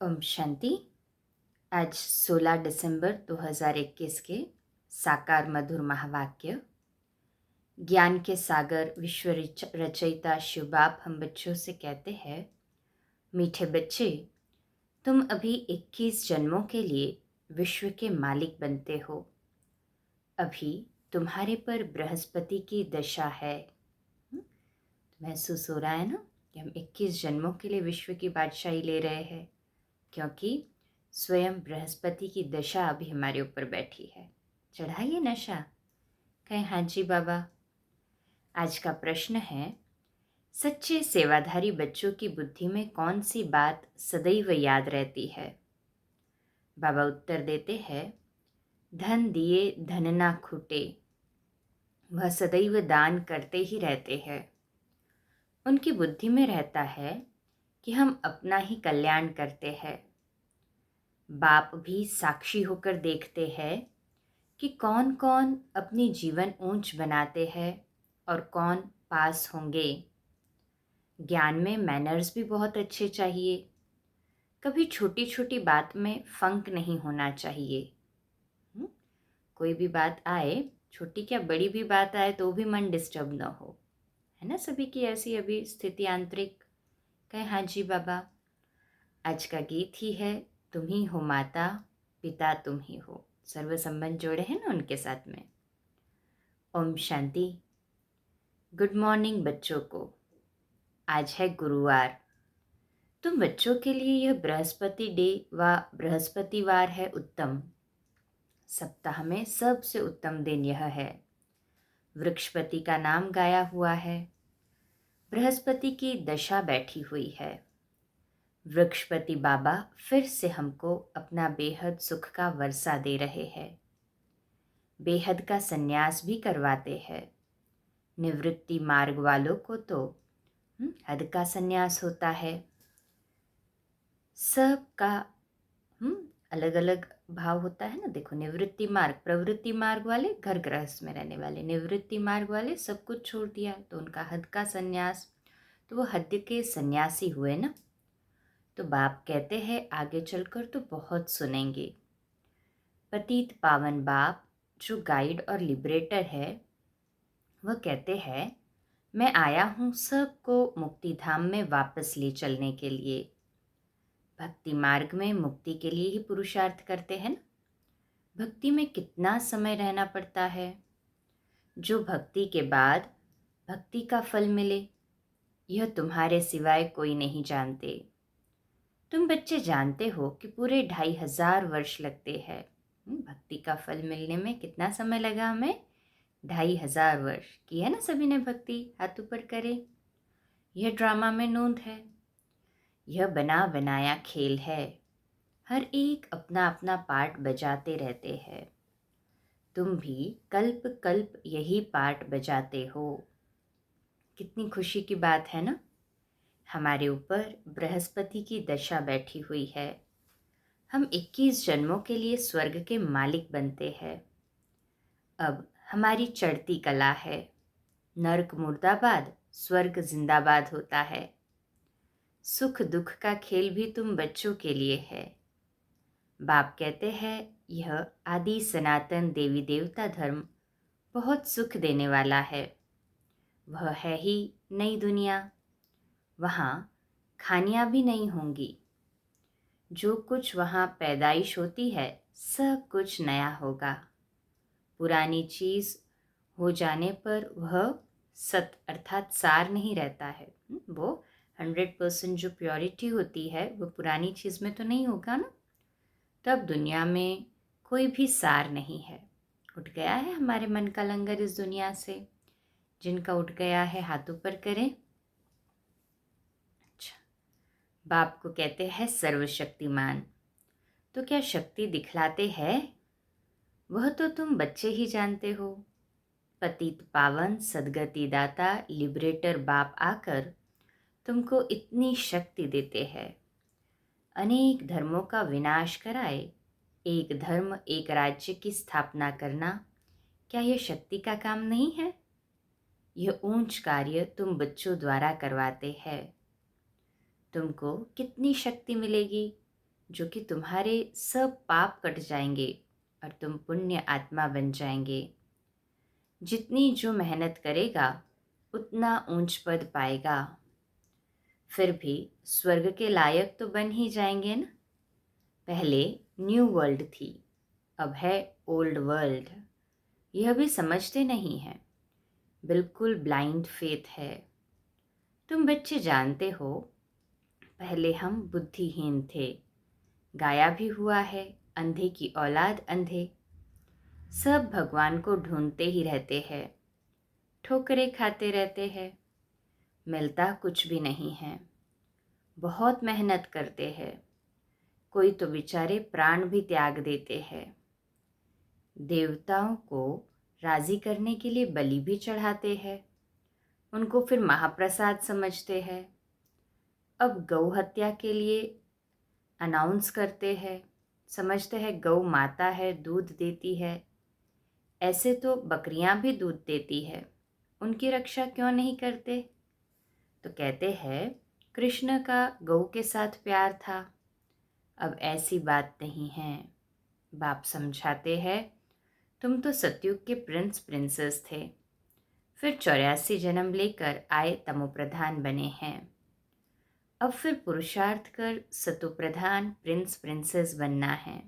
ओम शांति। आज 16 दिसंबर 2021 के साकार मधुर महावाक्य। ज्ञान के सागर विश्व रचयिता शिव बाप हम बच्चों से कहते हैं, मीठे बच्चे, तुम अभी 21 जन्मों के लिए विश्व के मालिक बनते हो। अभी तुम्हारे पर बृहस्पति की दशा है। महसूस हो रहा है ना कि हम 21 जन्मों के लिए विश्व की बादशाही ले रहे हैं, क्योंकि स्वयं बृहस्पति की दशा अभी हमारे ऊपर बैठी है। चढ़ाइए नशा। कहें हाँ जी बाबा। आज का प्रश्न है, सच्चे सेवाधारी बच्चों की बुद्धि में कौन सी बात सदैव याद रहती है? बाबा उत्तर देते हैं, धन दिए धन ना खूटे। वह सदैव दान करते ही रहते हैं। उनकी बुद्धि में रहता है कि हम अपना ही कल्याण करते हैं। बाप भी साक्षी होकर देखते हैं कि कौन कौन अपनी जीवन ऊंच बनाते हैं और कौन पास होंगे। ज्ञान में मैनर्स भी बहुत अच्छे चाहिए। कभी छोटी छोटी बात में फंक नहीं होना चाहिए। कोई भी बात आए, छोटी क्या बड़ी भी बात आए, तो भी मन डिस्टर्ब ना हो। है ना सभी की ऐसी अभी स्थिति आंतरिक। कहें हाँ जी बाबा। आज का गीत ही है, तुम ही हो माता पिता तुम ही हो। सर्व संबंध जोड़े हैं ना उनके साथ में। ओम शांति। गुड मॉर्निंग बच्चों को। आज है गुरुवार। तुम बच्चों के लिए यह बृहस्पति डे व बृहस्पतिवार है उत्तम। सप्ताह में सबसे उत्तम दिन यह है। वृक्षपति का नाम गाया हुआ है। बृहस्पति की दशा बैठी हुई है। वृक्षपति बाबा फिर से हमको अपना बेहद सुख का वर्षा दे रहे हैं। बेहद का संन्यास भी करवाते हैं। निवृत्ति मार्ग वालों को तो हद का संन्यास होता है। सबका अलग अलग भाव होता है ना। देखो, निवृत्ति मार्ग, प्रवृत्ति मार्ग वाले घर गृहस्थ में रहने वाले, निवृत्ति मार्ग वाले सब कुछ छोड़ दिया तो उनका हद का संन्यास, तो वो हद के सन्यासी हुए ना। तो बाप कहते हैं आगे चलकर तो बहुत सुनेंगे। पतित पावन बाप जो गाइड और लिबरेटर है, वह कहते हैं, मैं आया हूँ सबको मुक्ति धाम में वापस ले चलने के लिए। भक्ति मार्ग में मुक्ति के लिए ही पुरुषार्थ करते हैं ना। भक्ति में कितना समय रहना पड़ता है। जो भक्ति के बाद भक्ति का फल मिले, यह तुम्हारे सिवाय कोई नहीं जानते। तुम बच्चे जानते हो कि पूरे 2500 वर्ष लगते हैं। भक्ति का फल मिलने में कितना समय लगा हमें? 2500 वर्ष। की है ना सभी ने भक्ति? हाथ ऊपर करे। यह ड्रामा में नोंद है। यह बना बनाया खेल है। हर एक अपना अपना पार्ट बजाते रहते हैं। तुम भी कल्प कल्प यही पार्ट बजाते हो। कितनी खुशी की बात है ना। हमारे ऊपर बृहस्पति की दशा बैठी हुई है। हम 21 जन्मों के लिए स्वर्ग के मालिक बनते हैं। अब हमारी चढ़ती कला है। नर्क मुर्दाबाद, स्वर्ग जिंदाबाद होता है। सुख दुख का खेल भी तुम बच्चों के लिए है। बाप कहते हैं यह आदि सनातन देवी देवता धर्म बहुत सुख देने वाला है। वह है ही नई दुनिया। वहाँ खानियाँ भी नहीं होंगी। जो कुछ वहाँ पैदाइश होती है, सब कुछ नया होगा। पुरानी चीज़ हो जाने पर वह सत अर्थात सार नहीं रहता है। वो 100% जो प्योरिटी होती है वो पुरानी चीज़ में तो नहीं होगा ना। तब दुनिया में कोई भी सार नहीं है। उठ गया है हमारे मन का लंगर इस दुनिया से। जिनका उठ गया है हाथ ऊपर करें। अच्छा, बाप को कहते हैं सर्वशक्तिमान। तो क्या शक्ति दिखलाते हैं? वह तो तुम बच्चे ही जानते हो। पतित पावन सदगति दाता लिबरेटर बाप आकर तुमको इतनी शक्ति देते हैं। अनेक धर्मों का विनाश कराए एक धर्म एक राज्य की स्थापना करना, क्या यह शक्ति का काम नहीं है? यह ऊंच कार्य तुम बच्चों द्वारा करवाते हैं। तुमको कितनी शक्ति मिलेगी? जो कि तुम्हारे सब पाप कट जाएंगे और तुम पुण्य आत्मा बन जाएंगे। जितनी जो मेहनत करेगा उतना ऊंच पद पाएगा। फिर भी स्वर्ग के लायक तो बन ही जाएंगे ना। पहले न्यू वर्ल्ड थी, अब है ओल्ड वर्ल्ड। यह भी समझते नहीं हैं, बिल्कुल ब्लाइंड फेथ है। तुम बच्चे जानते हो, पहले हम बुद्धिहीन थे, गाया भी हुआ है, अंधे की औलाद अंधे। सब भगवान को ढूंढते ही रहते हैं, ठोकरें खाते रहते हैं, मिलता कुछ भी नहीं है। बहुत मेहनत करते हैं, कोई तो बेचारे प्राण भी त्याग देते हैं। देवताओं को राजी करने के लिए बलि भी चढ़ाते हैं, उनको फिर महाप्रसाद समझते हैं। अब गौ हत्या के लिए अनाउंस करते हैं, समझते हैं गौ माता है, दूध देती है। ऐसे तो बकरियां भी दूध देती है, उनकी रक्षा क्यों नहीं करते? तो कहते हैं कृष्ण का गौ के साथ प्यार था। अब ऐसी बात नहीं है। बाप समझाते हैं, तुम तो सतयुग के प्रिंस प्रिंसेस थे, फिर 84 जन्म लेकर आए तमोप्रधान बने हैं। अब फिर पुरुषार्थ कर सतोप्रधान प्रिंस प्रिंसेस बनना है।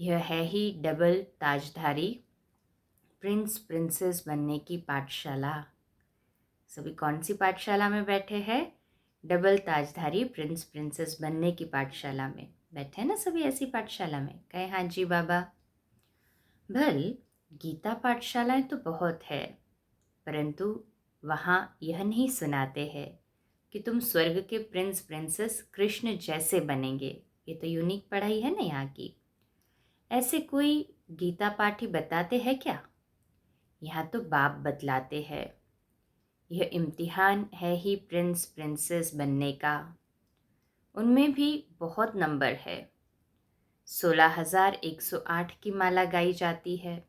यह है ही डबल ताजधारी प्रिंस प्रिंसेस बनने की पाठशाला। सभी कौन सी पाठशाला में बैठे हैं? डबल ताजधारी प्रिंस प्रिंसेस बनने की पाठशाला में बैठे हैं ना सभी। ऐसी पाठशाला में कहे हाँ जी बाबा। भल गीता पाठशालाएं तो बहुत है, परंतु वहाँ यह नहीं सुनाते हैं कि तुम स्वर्ग के प्रिंस प्रिंसेस कृष्ण जैसे बनेंगे। ये तो यूनिक पढ़ाई है ना यहाँ की। ऐसे कोई गीता पाठी बताते हैं क्या? यहाँ तो बाप बतलाते हैं। यह इम्तिहान है ही प्रिंस प्रिंसेस बनने का। उनमें भी बहुत नंबर है। 16,108 की माला गाई जाती है,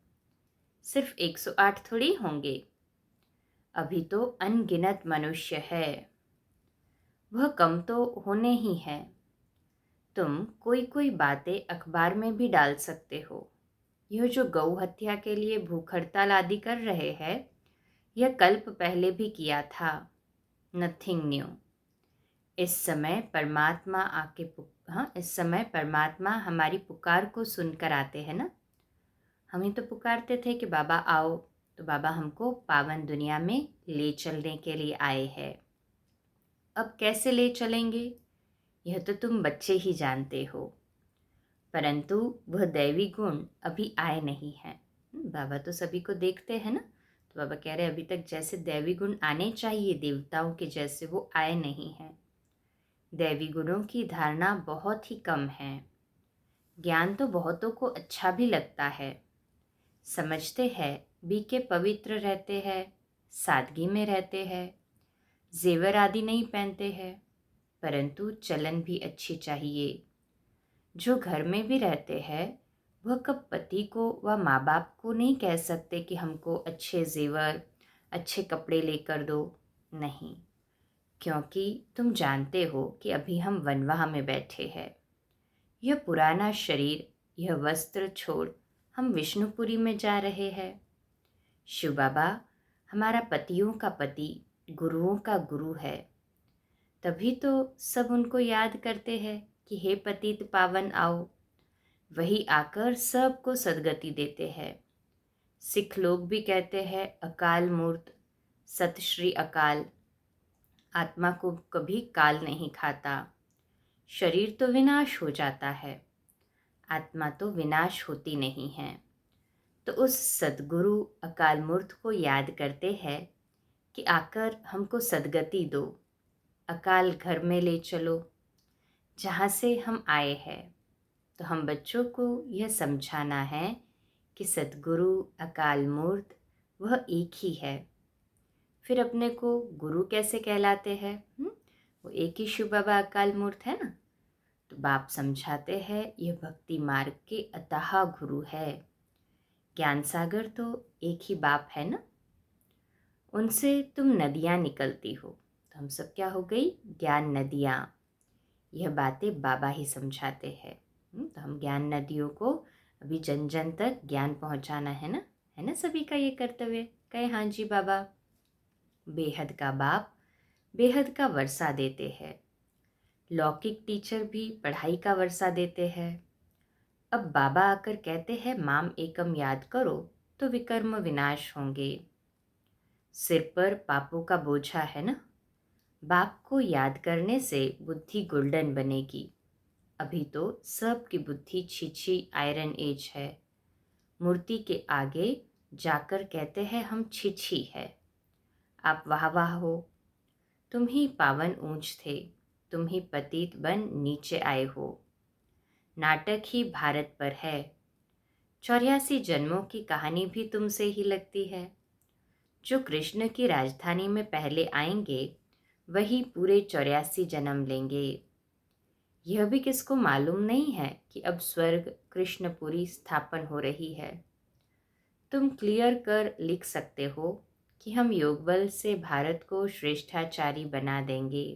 सिर्फ 108 थोड़ी होंगे। अभी तो अनगिनत मनुष्य है, वह कम तो होने ही हैं। तुम कोई कोई बातें अखबार में भी डाल सकते हो। यह जो गौ हत्या के लिए भूख हड़ताल आदि कर रहे हैं, यह कल्प पहले भी किया था। Nothing new. इस समय परमात्मा इस समय परमात्मा हमारी पुकार को सुनकर आते हैं ना। हम ही तो पुकारते थे कि बाबा आओ, तो बाबा हमको पावन दुनिया में ले चलने के लिए आए हैं। अब कैसे ले चलेंगे यह तो तुम बच्चे ही जानते हो, परंतु वह दैवी गुण अभी आए नहीं हैं। बाबा तो सभी को देखते हैं ना, तो बाबा कह रहे अभी तक जैसे दैवी गुण आने चाहिए देवताओं के जैसे, वो आए नहीं हैं। दैवी गुणों की धारणा बहुत ही कम है। ज्ञान तो बहुतों को अच्छा भी लगता है, समझते हैं भी के पवित्र रहते हैं, सादगी में रहते हैं, जेवर आदि नहीं पहनते हैं, परंतु चलन भी अच्छी चाहिए। जो घर में भी रहते हैं वह कब पति को व माँ बाप को नहीं कह सकते कि हमको अच्छे जेवर अच्छे कपड़े लेकर दो, नहीं, क्योंकि तुम जानते हो कि अभी हम वनवाह में बैठे हैं। यह पुराना शरीर, यह वस्त्र छोड़ हम विष्णुपुरी में जा रहे हैं। शिव बाबा हमारा पतियों का पति, गुरुओं का गुरु है, तभी तो सब उनको याद करते हैं कि हे पतित पावन आओ। वही आकर सबको सद्गति देते हैं। सिख लोग भी कहते हैं अकाल मूर्त, सत श्री अकाल। आत्मा को कभी काल नहीं खाता। शरीर तो विनाश हो जाता है, आत्मा तो विनाश होती नहीं है। तो उस सद्गुरु अकाल मूर्त को याद करते हैं कि आकर हमको सद्गति दो, अकाल घर में ले चलो जहाँ से हम आए हैं। तो हम बच्चों को यह समझाना है कि सद्गुरु अकाल मूर्त वह एक ही है। फिर अपने को गुरु कैसे कहलाते हैं? वो एक ही शिव बाबा अकाल मूर्त है ना। तो बाप समझाते हैं यह भक्ति मार्ग के अथाह गुरु है। ज्ञान सागर तो एक ही बाप है ना, उनसे तुम नदियाँ निकलती हो। तो हम सब क्या हो गई? ज्ञान नदियाँ। यह बातें बाबा ही समझाते हैं। तो हम ज्ञान नदियों को अभी जन जन तक ज्ञान पहुंचाना है ना सभी का ये कर्तव्य। कहे हाँ जी बाबा। बेहद का बाप बेहद का वर्षा देते हैं। लौकिक टीचर भी पढ़ाई का वर्षा देते हैं। अब बाबा आकर कहते हैं माम एकम याद करो तो विकर्म विनाश होंगे। सिर पर पापों का बोझा है ना, बाप को याद करने से बुद्धि गोल्डन बनेगी। अभी तो सबकी बुद्धि छीछी आयरन एज है। मूर्ति के आगे जाकर कहते हैं हम छीछी है। आप वाह वाह हो। तुम ही पावन ऊंच थे, तुम ही पतित बन नीचे आए हो। नाटक ही भारत पर है। 84 जन्मों की कहानी भी तुमसे ही लगती है। जो कृष्ण की राजधानी में पहले आएंगे वही पूरे 84 जन्म लेंगे। यह भी किसको मालूम नहीं है कि अब स्वर्ग कृष्णपुरी स्थापन हो रही है। तुम क्लियर कर लिख सकते हो कि हम योगबल से भारत को श्रेष्ठाचारी बना देंगे।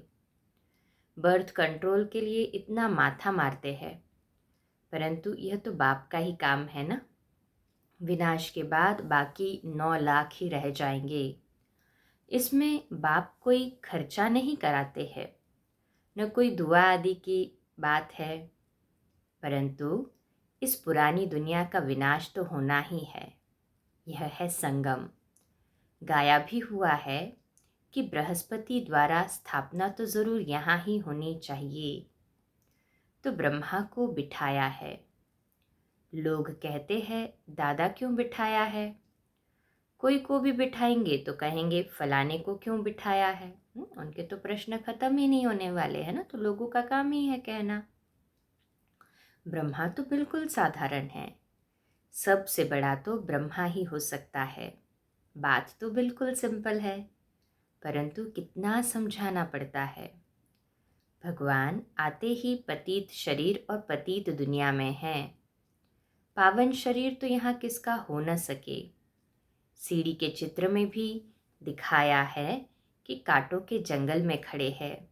बर्थ कंट्रोल के लिए इतना माथा मारते हैं, परंतु यह तो बाप का ही काम है ना। विनाश के बाद बाकी 9 लाख ही रह जाएंगे। इसमें बाप कोई खर्चा नहीं कराते हैं, न कोई दुआ आदि की बात है। परंतु इस पुरानी दुनिया का विनाश तो होना ही है। यह है संगम। गाया भी हुआ है कि बृहस्पति द्वारा स्थापना तो जरूर यहाँ ही होनी चाहिए। तो ब्रह्मा को बिठाया है। लोग कहते हैं दादा क्यों बिठाया है। कोई को भी बिठाएंगे तो कहेंगे फलाने को क्यों बिठाया है। उनके तो प्रश्न खत्म ही नहीं होने वाले हैं ना, तो लोगों का काम ही है कहना। ब्रह्मा तो बिल्कुल साधारण है। सबसे बड़ा तो ब्रह्मा ही हो सकता है। बात तो बिल्कुल सिंपल है, परंतु कितना समझाना पड़ता है। भगवान आते ही पतित शरीर और पतित दुनिया में है। पावन शरीर तो यहाँ किसका हो न सके। सीढ़ी के चित्र में भी दिखाया है कि कांटों के जंगल में खड़े हैं।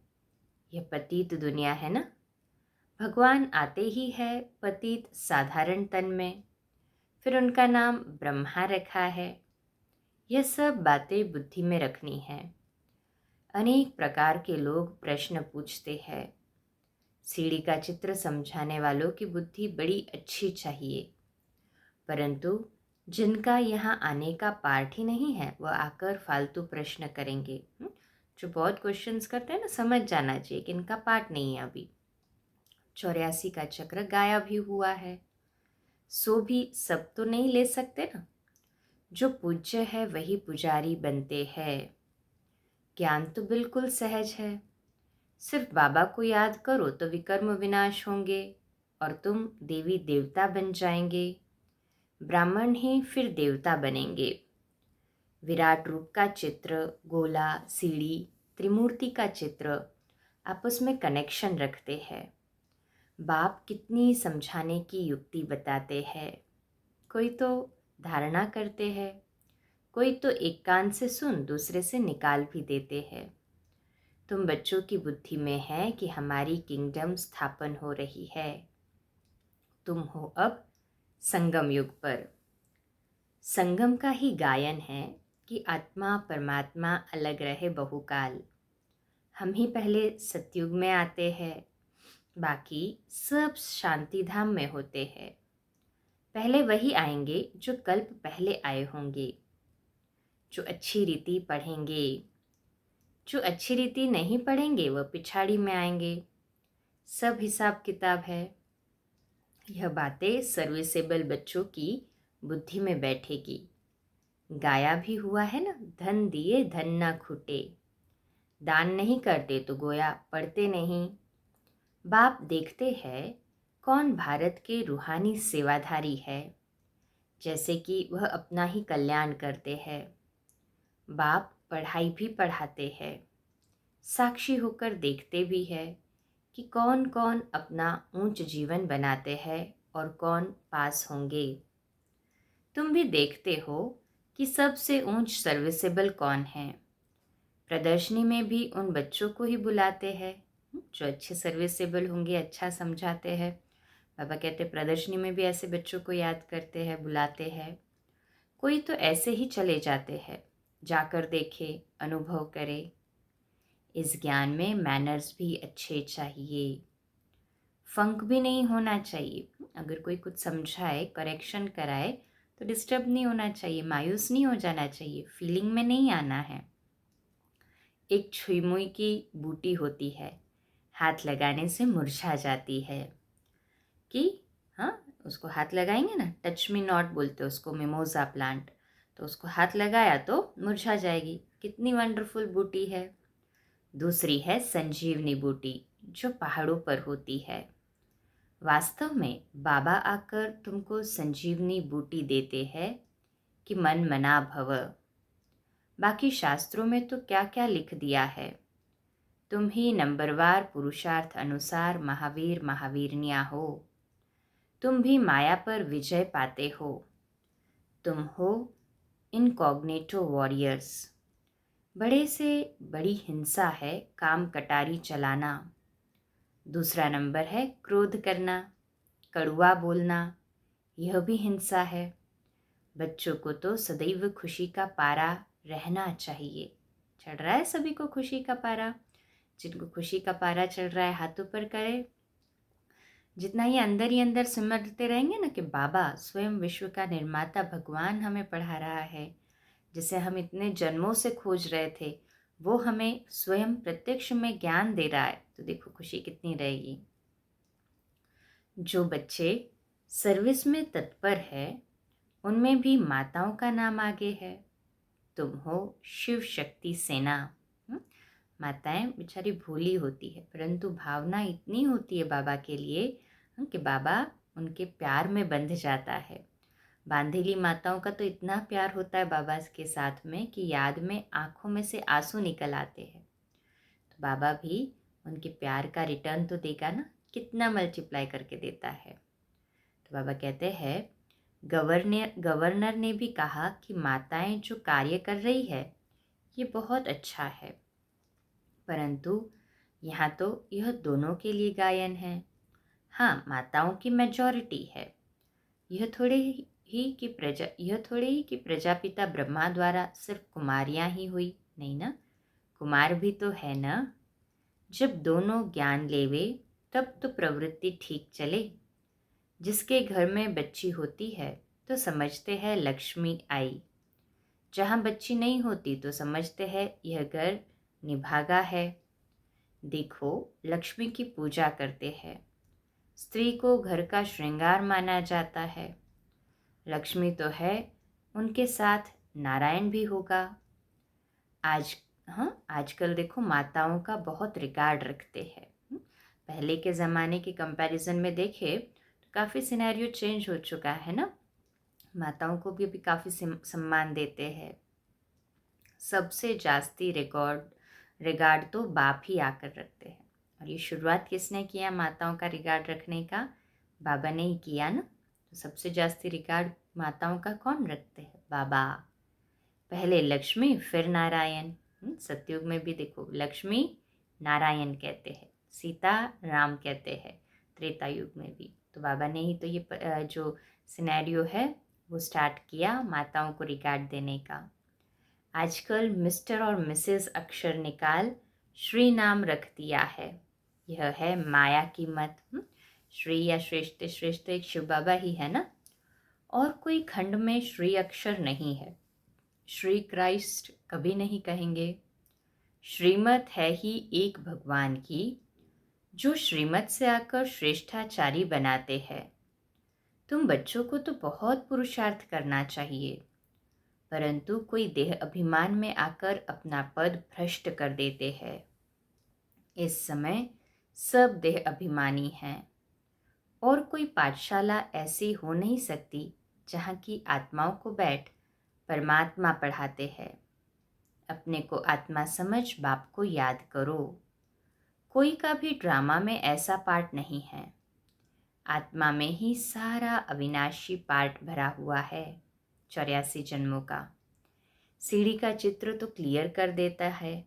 यह पतित दुनिया है ना। भगवान आते ही है पतित साधारण तन में, फिर उनका नाम ब्रह्मा रखा है। यह सब बातें बुद्धि में रखनी है। अनेक प्रकार के लोग प्रश्न पूछते हैं। सीढ़ी का चित्र समझाने वालों की बुद्धि बड़ी अच्छी चाहिए, परंतु जिनका यहाँ आने का पार्ट ही नहीं है वह आकर फालतू प्रश्न करेंगे। जो बहुत क्वेश्चंस करते हैं ना, समझ जाना चाहिए कि इनका पार्ट नहीं है अभी। 84 का चक्र गाया भी हुआ है, सो भी सब तो नहीं ले सकते ना। जो पूज्य है वही पुजारी बनते हैं। ज्ञान तो बिल्कुल सहज है। सिर्फ बाबा को याद करो तो विकर्म विनाश होंगे और तुम देवी देवता बन जाएंगे। ब्राह्मण ही फिर देवता बनेंगे। विराट रूप का चित्र, गोला, सीढ़ी, त्रिमूर्ति का चित्र आपस में कनेक्शन रखते हैं। बाप कितनी समझाने की युक्ति बताते हैं। कोई तो धारणा करते हैं, कोई तो एक कान से सुन दूसरे से निकाल भी देते हैं। तुम बच्चों की बुद्धि में है कि हमारी किंगडम स्थापन हो रही है। तुम हो अब संगम युग पर। संगम का ही गायन है कि आत्मा परमात्मा अलग रहे बहुकाल। हम ही पहले सतयुग में आते हैं, बाकी सब शांति धाम में होते हैं। पहले वही आएंगे जो कल्प पहले आए होंगे, जो अच्छी रीति पढ़ेंगे। जो अच्छी रीति नहीं पढ़ेंगे वह पिछाड़ी में आएंगे। सब हिसाब किताब है। यह बातें सर्विसेबल बच्चों की बुद्धि में बैठेगी। गाया भी हुआ है ना, धन दिए धन ना खूटे। दान नहीं करते तो गोया पढ़ते नहीं। बाप देखते हैं कौन भारत के रूहानी सेवाधारी है, जैसे कि वह अपना ही कल्याण करते हैं। बाप पढ़ाई भी पढ़ाते हैं, साक्षी होकर देखते भी है कि कौन कौन अपना ऊंच जीवन बनाते हैं और कौन पास होंगे। तुम भी देखते हो कि सबसे ऊंच सर्विसेबल कौन है। प्रदर्शनी में भी उन बच्चों को ही बुलाते हैं जो अच्छे सर्विसेबल होंगे, अच्छा समझाते हैं। बाबा कहते हैं प्रदर्शनी में भी ऐसे बच्चों को याद करते हैं, बुलाते हैं। कोई तो ऐसे ही चले जाते हैं, जाकर देखे, अनुभव करे। इस ज्ञान में मैनर्स भी अच्छे चाहिए, फंक भी नहीं होना चाहिए। अगर कोई कुछ समझाए, करेक्शन कराए तो डिस्टर्ब नहीं होना चाहिए, मायूस नहीं हो जाना चाहिए, फीलिंग में नहीं आना है। एक छुई की बूटी होती है, हाथ लगाने से मुरझा जाती है। कि हाँ, उसको हाथ लगाएंगे ना, टच मी नॉट बोलते उसको, मिमोजा प्लांट। तो उसको हाथ लगाया तो मुरझा जाएगी। कितनी वंडरफुल बूटी है। दूसरी है संजीवनी बूटी, जो पहाड़ों पर होती है। वास्तव में बाबा आकर तुमको संजीवनी बूटी देते हैं कि मन मना भव। बाकी शास्त्रों में तो क्या क्या लिख दिया है। तुम ही नंबरवार पुरुषार्थ अनुसार महावीर महावीरनिया हो। तुम भी माया पर विजय पाते हो। तुम हो इनकॉग्निटो वॉरियर्स। बड़े से बड़ी हिंसा है काम कटारी चलाना। दूसरा नंबर है क्रोध करना, कड़वा बोलना, यह भी हिंसा है। बच्चों को तो सदैव खुशी का पारा रहना चाहिए। चढ़ रहा है सभी को खुशी का पारा? जिनको खुशी का पारा चढ़ रहा है हाथों पर करे। जितना ही अंदर सिमरते रहेंगे ना कि बाबा स्वयं विश्व का निर्माता भगवान हमें पढ़ा रहा है, जिसे हम इतने जन्मों से खोज रहे थे, वो हमें स्वयं प्रत्यक्ष में ज्ञान दे रहा है, तो देखो खुशी कितनी रहेगी। जो बच्चे सर्विस में तत्पर है, उनमें भी माताओं का नाम आगे है। तुम हो शिव शक्ति सेना। माताएं बेचारी भोली होती है, परंतु भावना इतनी होती है बाबा के लिए कि बाबा उनके प्यार में बंध जाता है। बांधेली माताओं का तो इतना प्यार होता है बाबा के साथ में कि याद में आंखों में से आंसू निकल आते हैं। तो बाबा भी उनके प्यार का रिटर्न तो देगा ना, कितना मल्टीप्लाई करके देता है। तो बाबा कहते हैं गवर्नर ने भी कहा कि माताएं जो कार्य कर रही है ये बहुत अच्छा है, परंतु यहाँ तो यह दोनों के लिए गायन है। हाँ, माताओं की मेजॉरिटी है। यह थोड़े ही कि प्रजापिता ब्रह्मा द्वारा सिर्फ कुमारियाँ ही हुई, नहीं ना, कुमार भी तो है ना। जब दोनों ज्ञान लेवे तब तो प्रवृत्ति ठीक चले। जिसके घर में बच्ची होती है तो समझते हैं लक्ष्मी आई, जहाँ बच्ची नहीं होती तो समझते हैं यह घर निभागा है। देखो, लक्ष्मी की पूजा करते हैं। स्त्री को घर का श्रृंगार माना जाता है। लक्ष्मी तो है, उनके साथ नारायण भी होगा। आजकल देखो माताओं का बहुत रिगार्ड रखते हैं। पहले के ज़माने के कंपैरिजन में देखे तो काफ़ी सिनेरियो चेंज हो चुका है ना। माताओं को भी अभी काफ़ी सम्मान देते हैं। सबसे जास्ती रिगार्ड तो बाप ही आकर रखते हैं। और ये शुरुआत किसने किया माताओं का रिगार्ड रखने का? बाबा ने ही किया ना। तो सबसे जास्ती रिगार्ड माताओं का कौन रखते हैं? बाबा। पहले लक्ष्मी फिर नारायण। सतयुग में भी देखो लक्ष्मी नारायण कहते हैं, सीता राम कहते हैं, त्रेता युग में भी। तो बाबा ने ही तो ये जो सिनेरियो है वो स्टार्ट किया माताओं को रिगार्ड देने का। आजकल मिस्टर और मिसेस अक्षर निकाल श्री नाम रख दिया है। यह है माया की मत। श्री या श्रेष्ठ, श्रेष्ठ एक शिव बाबा ही है ना, और कोई खंड में श्री अक्षर नहीं है। श्री क्राइस्ट कभी नहीं कहेंगे। श्रीमत है ही एक भगवान की, जो श्रीमत से आकर श्रेष्ठाचारी बनाते हैं। तुम बच्चों को तो बहुत पुरुषार्थ करना चाहिए, परंतु कोई देह अभिमान में आकर अपना पद भ्रष्ट कर देते हैं। इस समय सब देह अभिमानी हैं, और कोई पाठशाला ऐसी हो नहीं सकती जहाँ की आत्माओं को बैठ परमात्मा पढ़ाते हैं। अपने को आत्मा समझ बाप को याद करो। कोई का भी ड्रामा में ऐसा पार्ट नहीं है। आत्मा में ही सारा अविनाशी पार्ट भरा हुआ है, 84 जन्मों का। सीढ़ी का चित्र तो क्लियर कर देता है।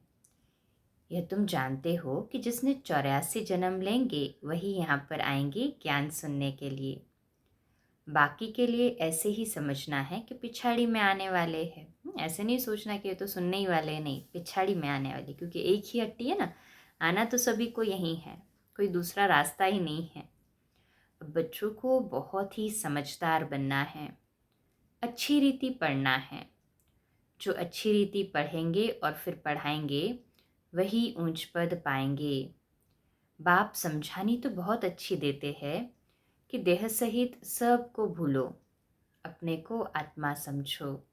यह तुम जानते हो कि जिसने 84 जन्म लेंगे वही यहाँ पर आएंगे ज्ञान सुनने के लिए। बाकी के लिए ऐसे ही समझना है कि पिछाड़ी में आने वाले हैं। ऐसे नहीं सोचना कि ये तो सुनने ही वाले हैं, नहीं, पिछाड़ी में आने वाले, क्योंकि एक ही हट्टी है ना, आना तो सभी को यही है, कोई दूसरा रास्ता ही नहीं है। बच्चों को बहुत ही समझदार बनना है, अच्छी रीति पढ़ना है। जो अच्छी रीति पढ़ेंगे और फिर पढ़ाएंगे वही ऊंच पद पाएंगे। बाप समझानी तो बहुत अच्छी देते हैं कि देह सहित सबको भूलो, अपने को आत्मा समझो।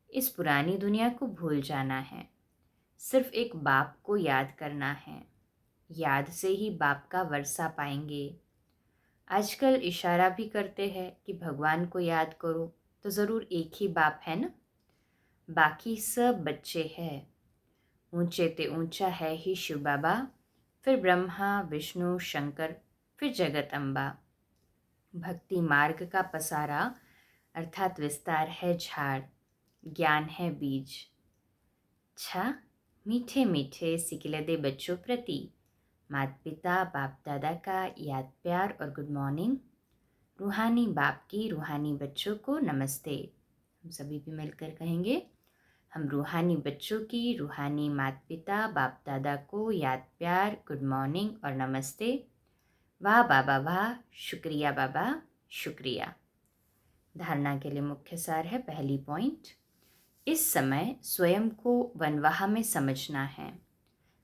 इस पुरानी दुनिया को भूल जाना है, सिर्फ एक बाप को याद करना है। याद से ही बाप का वर्षा पाएंगे। आजकल इशारा भी करते हैं कि भगवान को याद करो, तो ज़रूर एक ही बाप है ना, बाकी सब बच्चे हैं। ऊंचे ते ऊंचा है ही शिव बाबा, फिर ब्रह्मा विष्णु शंकर, फिर जगत अम्बा। भक्ति मार्ग का पसारा अर्थात विस्तार है झाड़, ज्ञान है बीज। अच्छा, मीठे मीठे सिकिलदे बच्चों प्रति माता पिता बाप दादा का याद प्यार और गुड मॉर्निंग। रूहानी बाप की रूहानी बच्चों को नमस्ते। हम सभी भी मिलकर कहेंगे, हम रूहानी बच्चों की रूहानी माता पिता बाप दादा को याद प्यार गुड मॉर्निंग और नमस्ते। वाह बाबा वाह, शुक्रिया बाबा शुक्रिया। धारणा के लिए मुख्य सार है, पहली पॉइंट, इस समय स्वयं को वनवाह में समझना है।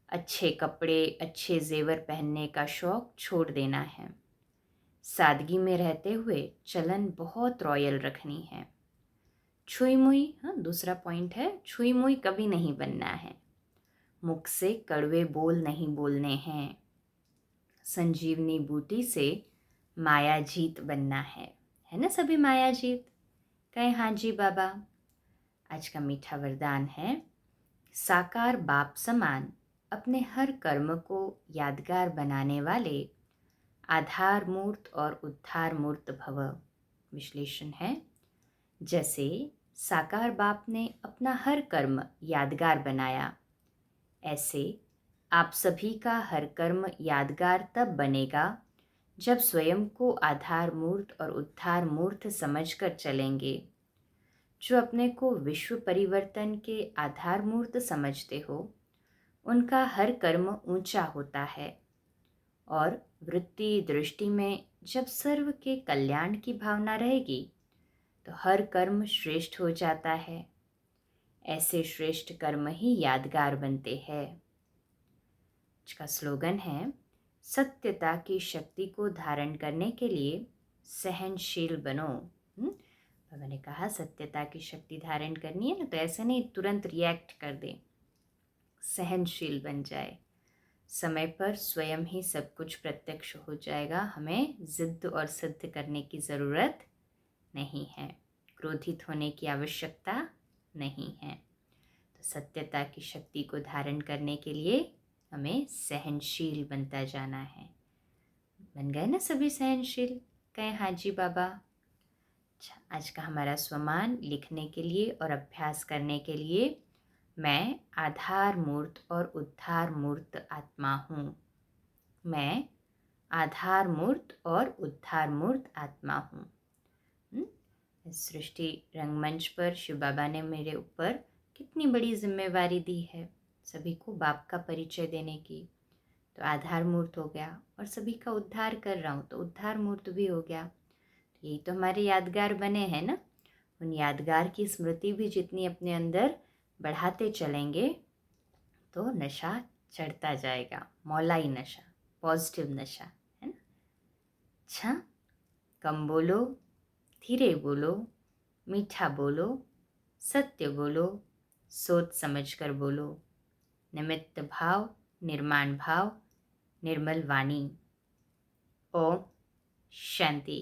अच्छे कपड़े अच्छे जेवर पहनने का शौक छोड़ देना है। सादगी में रहते हुए चलन बहुत रॉयल रखनी है। छुई मुई, हाँ दूसरा पॉइंट है, छुई मुई कभी नहीं बनना है। मुख से कड़वे बोल नहीं बोलने हैं। संजीवनी बूटी से माया जीत बनना है ना सभी माया जीत? कहे हाँ जी बाबा। आज का मीठा वरदान है, साकार बाप समान अपने हर कर्म को यादगार बनाने वाले आधार मूर्त और उद्धार मूर्त भव। विश्लेषण है, जैसे साकार बाप ने अपना हर कर्म यादगार बनाया, ऐसे आप सभी का हर कर्म यादगार तब बनेगा जब स्वयं को आधार मूर्त और उद्धार मूर्त समझकर चलेंगे। जो अपने को विश्व परिवर्तन के आधार मूर्त समझते हो, उनका हर कर्म ऊंचा होता है और वृत्ति दृष्टि में जब सर्व के कल्याण की भावना रहेगी तो हर कर्म श्रेष्ठ हो जाता है। ऐसे श्रेष्ठ कर्म ही यादगार बनते हैं। इसका स्लोगन है, सत्यता की शक्ति को धारण करने के लिए सहनशील बनो। मैंने कहा सत्यता की शक्ति धारण करनी है ना, तो ऐसे नहीं तुरंत रिएक्ट कर दे, सहनशील बन जाए। समय पर स्वयं ही सब कुछ प्रत्यक्ष हो जाएगा। हमें जिद्द और सिद्ध करने की ज़रूरत नहीं है, क्रोधित होने की आवश्यकता नहीं है। तो सत्यता की शक्ति को धारण करने के लिए हमें सहनशील बनता जाना है। बन गए ना सभी सहनशील? कहें हाँ जी बाबा। अच्छा, आज का हमारा स्वमान लिखने के लिए और अभ्यास करने के लिए, मैं आधार मूर्त और उद्धार मूर्त आत्मा हूँ। मैं आधार मूर्त और उद्धार मूर्त आत्मा हूँ। इस सृष्टि रंगमंच पर शिव बाबा ने मेरे ऊपर कितनी बड़ी जिम्मेवारी दी है, सभी को बाप का परिचय देने की। तो आधार मूर्त हो गया और सभी का उद्धार कर रहा हूँ, तो उद्धार मूर्त भी हो गया। यही तो हमारे यादगार बने हैं ना। उन यादगार की स्मृति भी जितनी अपने अंदर बढ़ाते चलेंगे तो नशा चढ़ता जाएगा, मौलाई नशा, पॉजिटिव नशा, है ना। अच्छा, कम बोलो, धीरे बोलो, मीठा बोलो, सत्य बोलो, सोच समझ कर बोलो, निमित्त भाव, निर्माण भाव, निर्मल वाणी। ओम शांति।